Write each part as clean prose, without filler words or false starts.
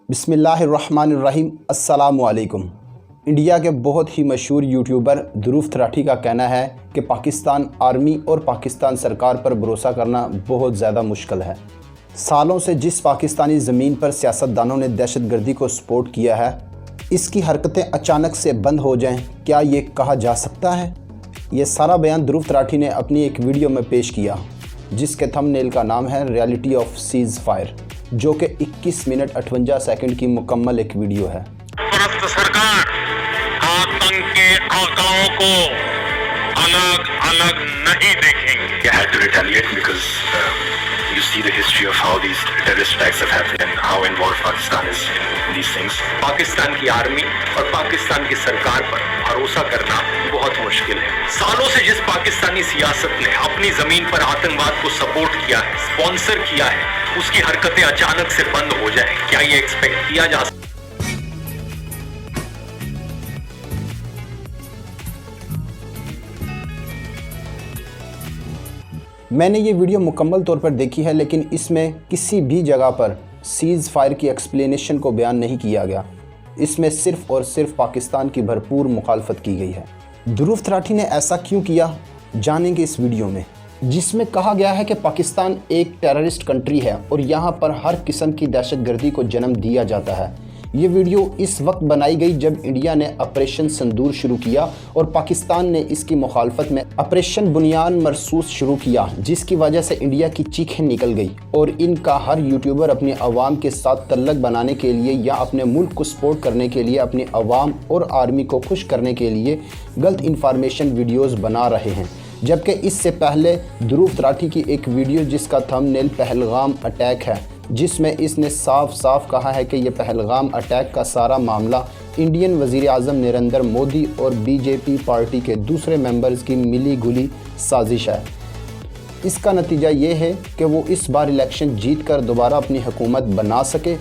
बिस्मिल्लाहिर्रहमानिर्रहीम। अस्सलामु अलैकुम। इंडिया के बहुत ही मशहूर यूट्यूबर ध्रुव त्रिपाठी का कहना है कि पाकिस्तान आर्मी और पाकिस्तान सरकार पर भरोसा करना बहुत ज़्यादा मुश्किल है। सालों से जिस पाकिस्तानी ज़मीन पर सियासतदानों ने दहशतगर्दी को सपोर्ट किया है, इसकी हरकतें अचानक से बंद हो जाएं, क्या ये कहा जा सकता है? ये सारा बयान ध्रुव त्रिपाठी ने अपनी एक वीडियो में पेश किया, जिसके थंबनेल का नाम है रियलिटी ऑफ सीज फायर, जो कि 21 मिनट 58 सेकंड की मुकम्मल एक वीडियो है। सरकार आतंक के आकाओं को अलग अलग नहीं देखेंगे। You had to retaliate because you see the history of how these terrorist attacks have happened and how involved Pakistan is in these things. Pakistan की आर्मी और पाकिस्तान की सरकार पर भरोसा करना बहुत मुश्किल है। सालों से जिस पाकिस्तानी सियासत ने अपनी जमीन पर आतंकवाद को सपोर्ट किया है, स्पॉन्सर किया है, उसकी हरकतें अचानक से बंद हो जाए, क्या ये एक्सपेक्ट किया जा सकता है? मैंने ये वीडियो मुकम्मल तौर पर देखी है, लेकिन इसमें किसी भी जगह पर सीज़ फायर की एक्सप्लेनेशन को बयान नहीं किया गया। इसमें सिर्फ़ और सिर्फ पाकिस्तान की भरपूर मुखालफत की गई है। ध्रुव त्रिपाठी ने ऐसा क्यों किया, जानेंगे इस वीडियो में, जिसमें कहा गया है कि पाकिस्तान एक टेररिस्ट कंट्री है और यहाँ पर हर किस्म की दहशतगर्दी को जन्म दिया जाता है। ये वीडियो इस वक्त बनाई गई जब इंडिया ने ऑपरेशन सिंदूर शुरू किया और पाकिस्तान ने इसकी मुखालफत में ऑपरेशन बुनियान मरसूस शुरू किया, जिसकी वजह से इंडिया की चीखें निकल गई और इनका हर यूट्यूबर अपनी आवाम के साथ तल्लक बनाने के लिए या अपने मुल्क को सपोर्ट करने के लिए अपनी आवाम और आर्मी को खुश करने के लिए गलत इंफॉर्मेशन वीडियोज़ बना रहे हैं। जबकि इससे पहले ध्रुव त्रिपाठी की एक वीडियो जिसका थंबनेल पहलगाम अटैक है, जिसमें इसने साफ साफ कहा है कि यह पहलगाम अटैक का सारा मामला इंडियन वज़ीर आज़म नरेंद्र मोदी और बीजेपी पार्टी के दूसरे मेंबर्स की मिली गुली साजिश है। इसका नतीजा ये है कि वो इस बार इलेक्शन जीत कर दोबारा अपनी हुकूमत बना सके,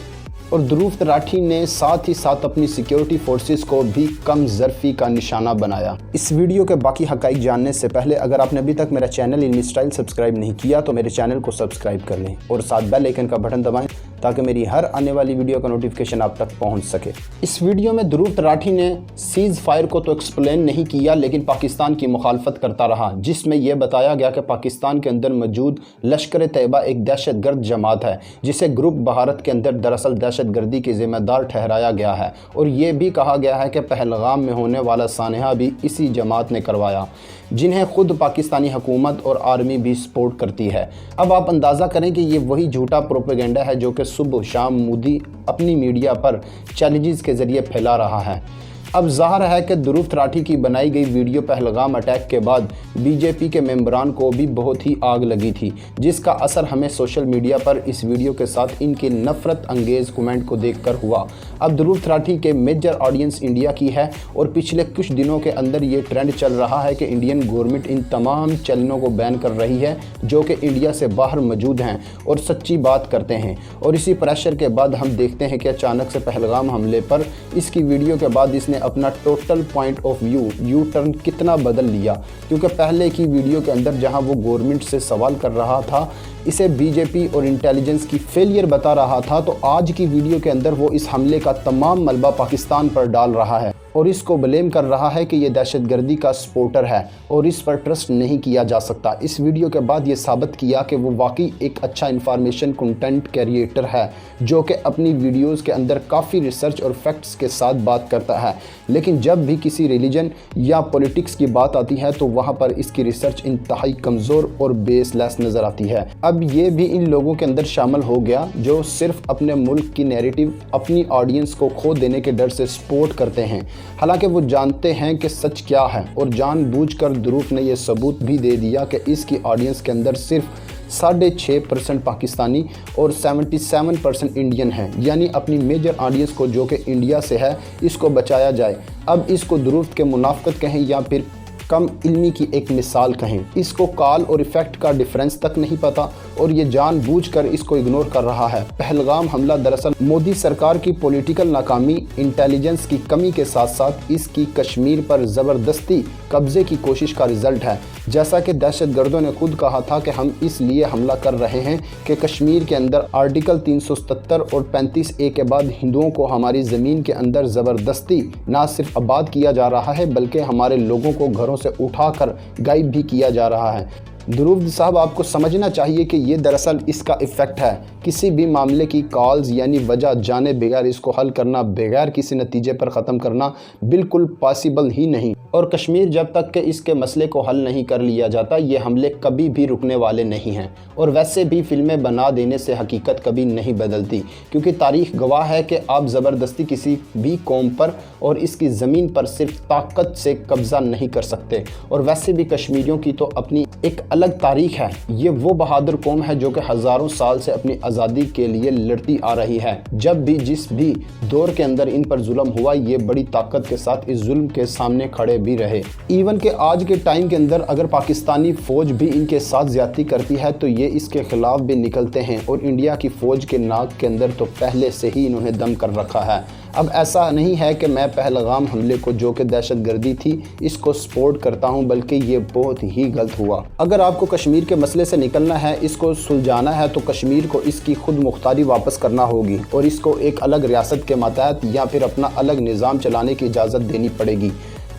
और ध्रुव त्रिपाठी ने साथ ही साथ अपनी सिक्योरिटी फोर्सेस को भी कम ज़रफ़ी का निशाना बनाया। इस वीडियो के बाकी हक़ाइक़ जानने से पहले अगर आपने अभी तक मेरा चैनल इल्मी स्टाइल सब्सक्राइब नहीं किया तो मेरे चैनल को सब्सक्राइब कर लें और साथ बेल आइकन का बटन दबाएं ताकि मेरी हर आने वाली वीडियो का नोटिफिकेशन आप तक पहुंच सके। इस वीडियो में ध्रुव त्रिपाठी ने सीज़ फायर को तो एक्सप्लेन नहीं किया, लेकिन पाकिस्तान की मुखालफत करता रहा, जिसमें यह बताया गया कि पाकिस्तान के अंदर मौजूद लश्कर तैयबा एक दहशतगर्द जमात है, जिसे ग्रुप भारत के अंदर दरअसल दहशतगर्दी के ज़िम्मेदार ठहराया गया है, और ये भी कहा गया है कि पहलगाम में होने वाला सानहा भी इसी जमात ने करवाया, जिन्हें खुद पाकिस्तानी हुकूमत और आर्मी भी सपोर्ट करती है। अब आप अंदाज़ा करें कि ये वही झूठा प्रोपेगेंडा है जो कि सुबह शाम मोदी अपनी मीडिया पर चैलेंजेस के ज़रिए फैला रहा है। अब ज़ाहिर है कि ध्रुव त्रिपाठी की बनाई गई वीडियो पहलगाम अटैक के बाद बीजेपी के मेंबरान को भी बहुत ही आग लगी थी, जिसका असर हमें सोशल मीडिया पर इस वीडियो के साथ इनके नफ़रत अंगेज़ कमेंट को देखकर हुआ। अब ध्रुव त्रिपाठी के मेजर ऑडियंस इंडिया की है और पिछले कुछ दिनों के अंदर ये ट्रेंड चल रहा है कि इंडियन गवर्नमेंट इन तमाम चैनलों को बैन कर रही है जो कि इंडिया से बाहर मौजूद हैं और सच्ची बात करते हैं। और इसी प्रेशर के बाद हम देखते हैं कि अचानक से पहलगाम हमले पर इसकी वीडियो के बाद इसने अपना total point of view U turn कितना बदल लिया, क्योंकि पहले की वीडियो के अंदर जहां वो गवर्नमेंट से सवाल कर रहा था, इसे बीजेपी और इंटेलिजेंस की फेलियर बता रहा था, तो आज की वीडियो के अंदर वो इस हमले का तमाम मलबा पाकिस्तान पर डाल रहा है और इसको ब्लेम कर रहा है कि ये दहशतगर्दी का सपोर्टर है और इस पर ट्रस्ट नहीं किया जा सकता। इस वीडियो के बाद ये साबित किया कि वो वाकई एक अच्छा इंफॉर्मेशन कंटेंट क्रिएटर है जो कि अपनी वीडियोस के अंदर काफ़ी रिसर्च और फैक्ट्स के साथ बात करता है, लेकिन जब भी किसी रिलीजन या पॉलिटिक्स की बात आती है तो वहाँ पर इसकी रिसर्च इंतहाई कमज़ोर और बेसलेस नज़र आती है। अब ये भी इन लोगों के अंदर शामिल हो गया जो सिर्फ अपने मुल्क की नैरेटिव अपनी ऑडियंस को खो देने के डर से सपोर्ट करते हैं, हालांकि वो जानते हैं कि सच क्या है, और जानबूझकर ध्रुव ने यह सबूत भी दे दिया कि इसकी ऑडियंस के अंदर सिर्फ 6.5% पाकिस्तानी और 77% इंडियन हैं, यानी अपनी मेजर ऑडियंस को जो कि इंडिया से है इसको बचाया जाए। अब इसको ध्रुव के मुनाफिकत कहें या फिर कम इल्मी की एक मिसाल कहें, इसको कॉल और इफ़ेक्ट का डिफरेंस तक नहीं पता اور یہ جان بوجھ کر اس کو اگنور کر رہا ہے۔ پہلگام حملہ دراصل مودی سرکار کی پولیٹیکل ناکامی، انٹیلیجنس کی کمی کے ساتھ ساتھ اس کی کشمیر پر زبردستی قبضے کی کوشش کا رزلٹ ہے۔ جیسا کہ دہشت گردوں نے خود کہا تھا کہ ہم اس لیے حملہ کر رہے ہیں کہ کشمیر کے اندر آرٹیکل 377 اور 35A کے بعد ہندوؤں کو ہماری زمین کے اندر زبردستی نہ صرف آباد کیا جا رہا ہے بلکہ ہمارے لوگوں کو گھروں سے اٹھا کر غائب بھی کیا جا رہا ہے۔ درود صاحب، آپ کو سمجھنا چاہیے کہ یہ دراصل اس کا ایفیکٹ ہے۔ کسی بھی معاملے کی کالز یعنی وجہ جانے بغیر اس کو حل کرنا، بغیر کسی نتیجے پر ختم کرنا بالکل پاسبل ہی نہیں، اور کشمیر جب تک کہ اس کے مسئلے کو حل نہیں کر لیا جاتا یہ حملے کبھی بھی رکنے والے نہیں ہیں۔ اور ویسے بھی فلمیں بنا دینے سے حقیقت کبھی نہیں بدلتی، کیونکہ تاریخ گواہ ہے کہ آپ زبردستی کسی بھی قوم پر اور اس کی زمین پر صرف طاقت سے قبضہ نہیں کر سکتے۔ اور ویسے بھی کشمیریوں کی تو اپنی ایک الگ تاریخ ہے۔ یہ وہ بہادر قوم ہے جو کہ ہزاروں سال سے اپنی آزادی کے لیے لڑتی آ رہی ہے۔ جب بھی جس بھی دور کے اندر ان پر ظلم ہوا یہ بڑی طاقت کے ساتھ اس ظلم کے سامنے کھڑے بھی رہے۔ ایون کہ آج کے ٹائم کے اندر اگر پاکستانی فوج بھی ان کے ساتھ زیادتی کرتی ہے تو یہ اس کے خلاف بھی نکلتے ہیں، اور انڈیا کی فوج کے ناک کے اندر تو پہلے سے ہی انہوں نے دم کر رکھا ہے۔ اب ایسا نہیں ہے کہ میں پہلگام حملے کو جو کہ دہشت گردی تھی اس کو سپورٹ کرتا ہوں، بلکہ یہ بہت ہی غلط ہوا۔ اگر آپ کو کشمیر کے مسئلے سے نکلنا ہے، اس کو سلجھانا ہے، تو کشمیر کو اس کی خود مختاری واپس کرنا ہوگی اور اس کو ایک الگ ریاست کے ماتحت یا پھر اپنا الگ نظام چلانے کی اجازت دینی پڑے گی۔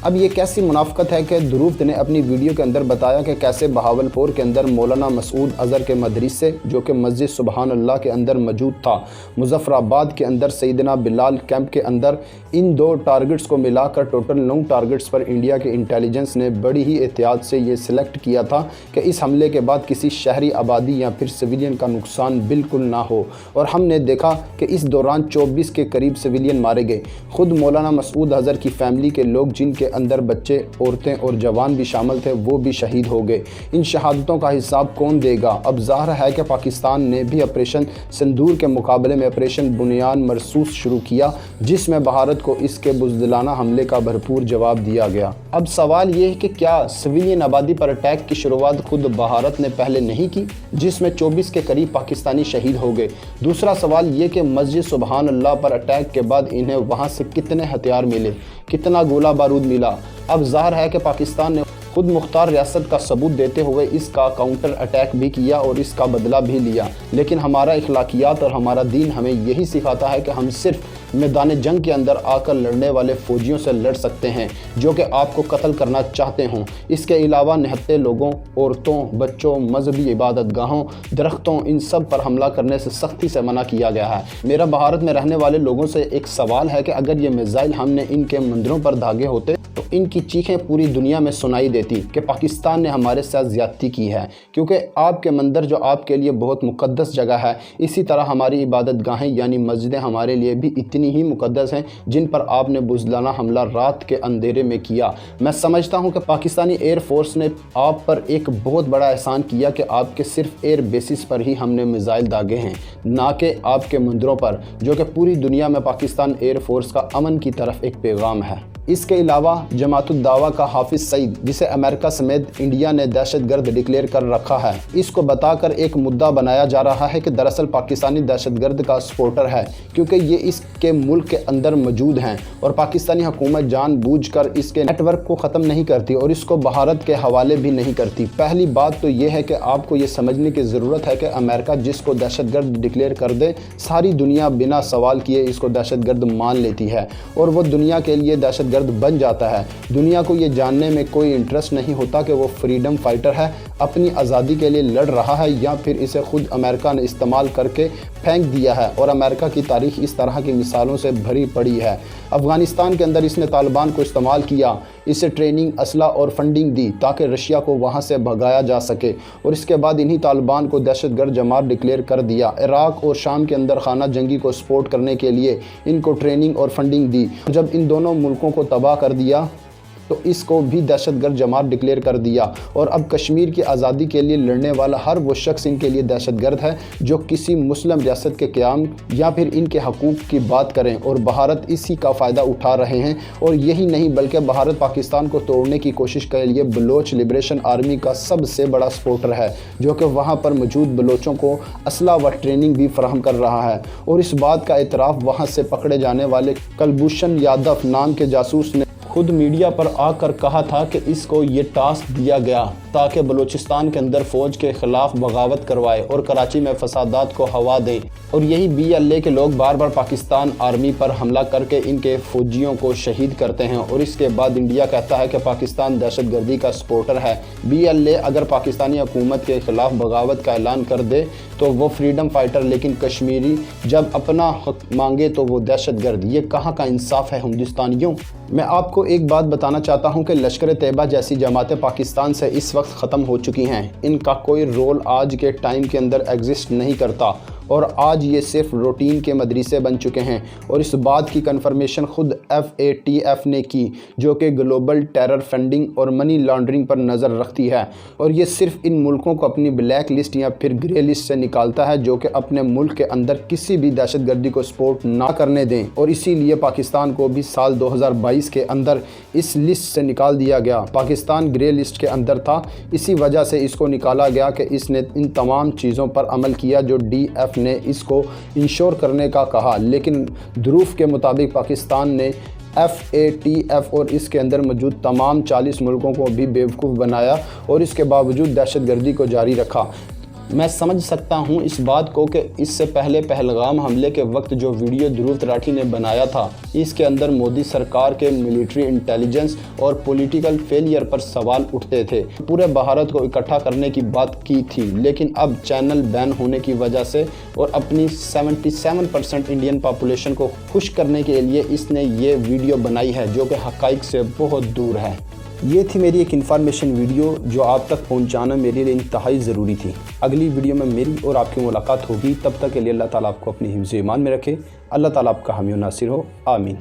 اب یہ کیسی منافقت ہے کہ دروفت نے اپنی ویڈیو کے اندر بتایا کہ کیسے بہاولپور کے اندر مولانا مسعود اظہر کے مدرسے جو کہ مسجد سبحان اللہ کے اندر موجود تھا، مظفر آباد کے اندر سیدنا بلال کیمپ کے اندر، ان دو ٹارگٹس کو ملا کر ٹوٹل 9 ٹارگٹس پر انڈیا کے انٹیلیجنس نے بڑی ہی احتیاط سے یہ سلیکٹ کیا تھا کہ اس حملے کے بعد کسی شہری آبادی یا پھر سویلین کا نقصان بالکل نہ ہو، اور ہم نے دیکھا کہ اس دوران 24 کے قریب سویلین مارے گئے۔ خود مولانا مسعود اظہر کی فیملی کے لوگ جن کے اندر بچے، عورتیں اور جوان بھی شامل تھے وہ بھی شہید ہو گئے۔ ان شہادتوں کا حساب کون دے گا؟ اب ظاہر ہے کہ پاکستان نے بھی آپریشن سندور کے مقابلے میں آپریشن بنیان مرصوص شروع کیا، جس میں بھارت کو اس کے بزدلانہ حملے کا بھرپور جواب دیا گیا۔ اب سوال یہ ہے کہ کیا سویلین آبادی پر اٹیک کی شروعات خود بھارت نے پہلے نہیں کی، جس میں 24 کے قریب پاکستانی شہید ہو گئے؟ دوسرا سوال یہ کہ مسجد سبحان اللہ پر اٹیک کے بعد انہیں وہاں سے کتنے ہتھیار ملے، کتنا گولہ بارود ملا؟ اب ظاہر ہے کہ پاکستان نے خود مختار ریاست کا ثبوت دیتے ہوئے اس کا کاؤنٹر اٹیک بھی کیا اور اس کا بدلہ بھی لیا، لیکن ہمارا اخلاقیات اور ہمارا دین ہمیں یہی سکھاتا ہے کہ ہم صرف میدان جنگ کے اندر آ کر لڑنے والے فوجیوں سے لڑ سکتے ہیں جو کہ آپ کو قتل کرنا چاہتے ہوں۔ اس کے علاوہ نہتے لوگوں، عورتوں، بچوں، مذہبی عبادت گاہوں، درختوں، ان سب پر حملہ کرنے سے سختی سے منع کیا گیا ہے۔ میرا بھارت میں رہنے والے لوگوں سے ایک سوال ہے کہ اگر یہ میزائل ہم نے ان کے مندروں پر داغے ہوتے تو ان کی چیخیں پوری دنیا میں سنائی دیتی کہ پاکستان نے ہمارے ساتھ زیادتی کی ہے، کیونکہ آپ کے مندر جو آپ کے لیے بہت مقدس جگہ ہے، اسی طرح ہماری عبادت گاہیں یعنی مسجدیں ہمارے لیے بھی اتنی ہی مقدس ہیں جن پر آپ نے بزدلانہ حملہ رات کے اندھیرے میں کیا۔ میں سمجھتا ہوں کہ پاکستانی ایئر فورس نے آپ پر ایک بہت بڑا احسان کیا کہ آپ کے صرف ایئر بیسز پر ہی ہم نے میزائل داغے ہیں، نہ کہ آپ کے مندروں پر، جو کہ پوری دنیا میں پاکستان ایئر فورس کا امن کی طرف ایک پیغام ہے۔ اس کے علاوہ جماعت الدعوہ کا حافظ سعید، جسے امریکہ سمیت انڈیا نے دہشت گرد ڈکلیئر کر رکھا ہے، اس کو بتا کر ایک مدعا بنایا جا رہا ہے کہ دراصل پاکستانی دہشت گرد کا سپورٹر ہے، کیونکہ یہ اس کے ملک کے اندر موجود ہیں، اور پاکستانی حکومت جان بوجھ کر اس کے نیٹ ورک کو ختم نہیں کرتی اور اس کو بھارت کے حوالے بھی نہیں کرتی۔ پہلی بات تو یہ ہے کہ آپ کو یہ سمجھنے کی ضرورت ہے کہ امریکہ جس کو دہشت گرد ڈکلیئر کر دے، ساری دنیا بنا سوال کیے اس کو دہشت گرد مان لیتی ہے اور وہ دنیا کے لیے دہشت گرد بن جاتا ہے۔ دنیا کو یہ جاننے میں کوئی انٹرسٹ نہیں ہوتا کہ وہ فریڈم فائٹر ہے، اپنی آزادی کے لیے لڑ رہا ہے، یا پھر اسے خود امریکہ نے استعمال کر کے پھینک دیا ہے، اور امریکہ کی تاریخ اس طرح کی مثالوں سے بھری پڑی ہے۔ افغانستان کے اندر اس نے طالبان کو استعمال کیا، اسے ٹریننگ، اسلحہ اور فنڈنگ دی تاکہ رشیا کو وہاں سے بھگایا جا سکے، اور اس کے بعد انہی طالبان کو دہشت گرد جماعت ڈکلیئر کر دیا۔ عراق اور شام کے اندر خانہ جنگی کو سپورٹ کرنے کے لیے ان کو ٹریننگ اور فنڈنگ دی۔ جب ان دونوں ملکوں کو تباہ کر دیا तो इसको भी दहशतगर्द जमात डिक्लेयर कर दिया। और अब कश्मीर की आज़ादी के लिए लड़ने वाला हर वो शख्स इनके लिए दहशतगर्द है जो किसी मुस्लिम रियासत के क़याम या फिर इनके हकूक़ की बात करें। और भारत इसी का फ़ायदा उठा रहे हैं। और यही नहीं बल्कि भारत पाकिस्तान को तोड़ने की कोशिश के लिए बलोच लिबरेशन आर्मी का सबसे बड़ा सपोर्टर है, जो कि वहाँ पर मौजूद बलोचों को असला व ट्रेनिंग भी फराहम कर रहा है। और इस बात का एतराफ़ वहाँ से पकड़े जाने वाले कुलभूषण यादव नाम के जासूस ने खुद मीडिया पर आकर कहा था कि इसको ये टास्क दिया गया ताकि बलूचिस्तान के अंदर फ़ौज के ख़िलाफ़ बगावत करवाए और कराची में फसादात को हवा दे। और यही BLA के लोग बार बार पाकिस्तान आर्मी पर हमला करके इनके फ़ौजियों को शहीद करते हैं। और इसके बाद इंडिया कहता है कि पाकिस्तान दहशतगर्दी का सपोर्टर है। BLA अगर पाकिस्तानी हुकूमत के ख़िलाफ़ बगावत का ऐलान कर दे तो वो फ्रीडम फाइटर, लेकिन कश्मीरी जब अपना हक मांगे तो वो दहशतगर्द। ये कहाँ का इंसाफ है हिंदुस्तानियों। मैं आपको एक बात बताना चाहता हूँ कि लश्कर तैयबा जैसी जमातें पाकिस्तान से इस वक्त ख़त्म हो चुकी हैं। इनका कोई रोल आज के टाइम के अंदर एग्जिस्ट नहीं करता और आज ये सिर्फ रूटीन के मदरसे बन चुके हैं। और इस बात की कन्फर्मेशन खुद FATF ने की, जो कि ग्लोबल टेरर फंडिंग और मनी लॉन्ड्रिंग पर नज़र रखती है। और ये सिर्फ इन मुल्कों को अपनी ब्लैक लिस्ट या फिर ग्रे लिस्ट से निकालता है, जो कि अपने मुल्क के अंदर किसी भी दहशतगर्दी को सपोर्ट ना करने दें। और इसीलिए पाकिस्तान को भी साल 2022 के अंदर इस लिस्ट से निकाल दिया गया। पाकिस्तान ग्रे लिस्ट के अंदर था, इसी वजह से इसको निकाला गया कि इसने इन तमाम चीज़ों पर अमल किया जो DF ने इसको इंश्योर करने का कहा। लेकिन ध्रुव के मुताबिक पाकिस्तान ने FATF और इसके अंदर मौजूद तमाम 40 मुल्कों को भी बेवकूफ़ बनाया और इसके बावजूद दहशतगर्दी को जारी रखा। मैं समझ सकता हूँ इस बात को कि इससे पहले पहलगाम हमले के वक्त जो वीडियो ध्रुव त्रिपाठी ने बनाया था, इसके अंदर मोदी सरकार के मिलिट्री इंटेलिजेंस और पॉलिटिकल फेलियर पर सवाल उठते थे। पूरे भारत को इकट्ठा करने की बात की थी, लेकिन अब चैनल बैन होने की वजह से और अपनी 77% इंडियन पॉपुलेशन को खुश करने के लिए इसने ये वीडियो बनाई है, जो कि हक़ाइक़ से बहुत दूर है। ये थी मेरी एक इन्फॉर्मेशन वीडियो जो आप तक पहुंचाना मेरे लिए इंतहाई ज़रूरी थी। अगली वीडियो में मेरी और आपकी मुलाकात होगी। तब तक के लिए अल्लाह ताला आपको अपनी हिफ्ज़-ए-ईमान में रखे। अल्लाह ताला आपका हामी और नासिर हो। आमीन।